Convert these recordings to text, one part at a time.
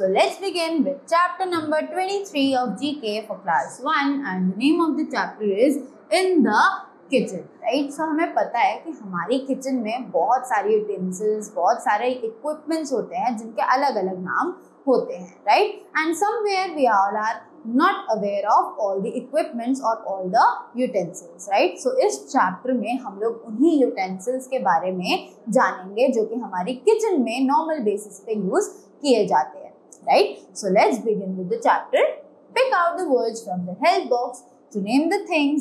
So let's begin with chapter number 23 of GK for class 1 and the name of the chapter is In the Kitchen, right? So हमें पता है कि हमारी kitchen में बहुत सारे यूटेंसिल्स, बहुत सारे इक्विपमेंट्स होते हैं जिनके अलग अलग नाम होते हैं, right? And somewhere we all are not aware of all the equipments or all the utensils, right? So इस चैप्टर में हम लोग उन्हीं यूटेंसिल्स के बारे में जानेंगे जो कि हमारी किचन में नॉर्मल बेसिस पे यूज किए जाते हैं, right? So let's begin with the chapter. Pick out the words from the help box to name the things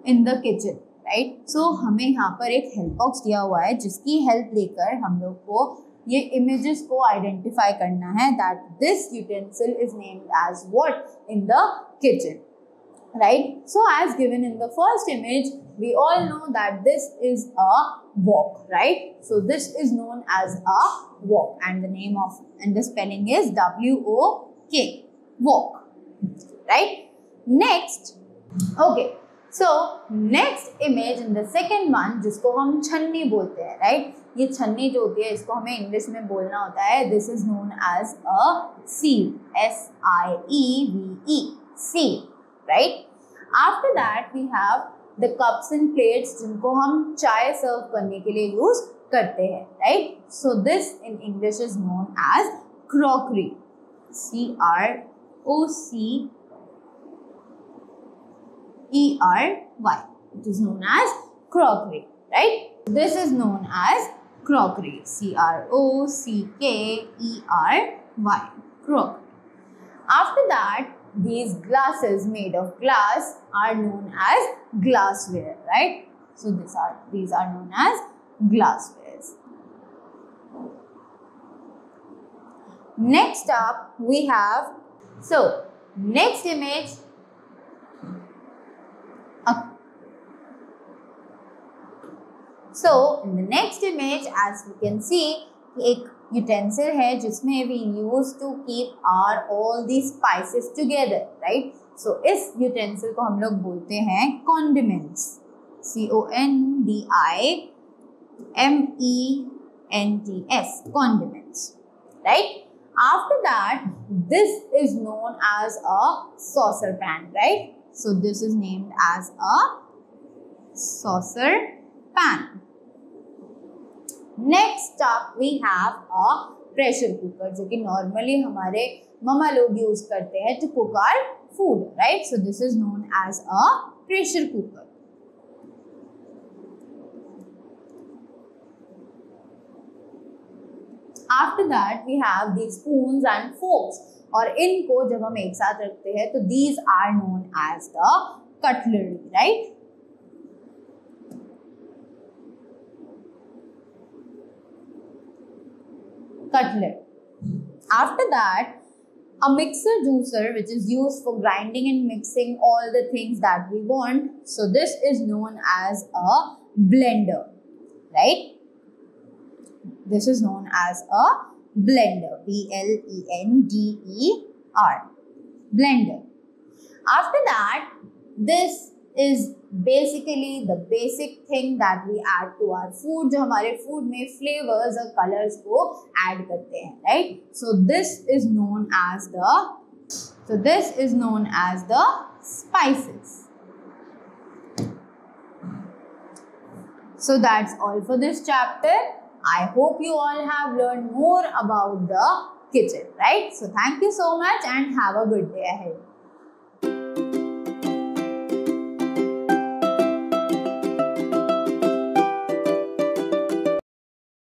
in the kitchen, right? So हमें यहाँ पर एक help box दिया हुआ है जिसकी help लेकर हम लोग को ये images को identify करना है that this utensil is named as what in the kitchen, right? So as given in the first image, we all know that this is a wok, right? So this is known as a wok and the name of and the spelling is W-O-K, wok, right? Next, okay. So next image in the second one जिसको हम छन्नी बोलते हैं, right? ये छन्नी जो होती है इसको हमें इंग्लिश में बोलना होता है this is known as a sieve, S-I-E-V-E, sieve, right? After that we have the cups and plates जिनको हम चाय सर्व करने के लिए यूज करते हैं, right? So this in English is known as crockery, C-R-O-C-E-R-Y. It is known as crockery, right? This is known as crockery, C-R-O-C-K-E-R-Y, crockery. After that, these glasses made of glass are known as glassware, right? So these are known as glasswares. Next up, we have, so next image, so in the next image as we can see एक utensil है जिसमें we use to keep our all these spices together, right? So इस utensil को हम लोग बोलते हैं condiments, C-O-N-D-I-M-E-N-T-S, condiments, right? After that, this is known as a saucer pan, right? So this is named as a saucer pan. Next up we have a pressure cooker जो कि normally हमारे मम्मा लोग use करते हैं to cook our food, right? So this is known as a pressure cooker. After that we have these spoons and forks और इनको जब हम एक साथ रखते हैं तो these are known as the cutlery, right? Cutlery. After that, a mixer juicer which is used for grinding and mixing all the things that we want. So this is known as a blender, right? This is known as a blender, B-L-E-N-D-E-R, blender. After that, this is basically the basic thing that we add to our food, जो हमारे food में flavors और colors को add करते हैं, right? So this is known as the spices. So that's all for this chapter. I hope you all have learned more about the kitchen, right? So thank you so much and have a good day ahead.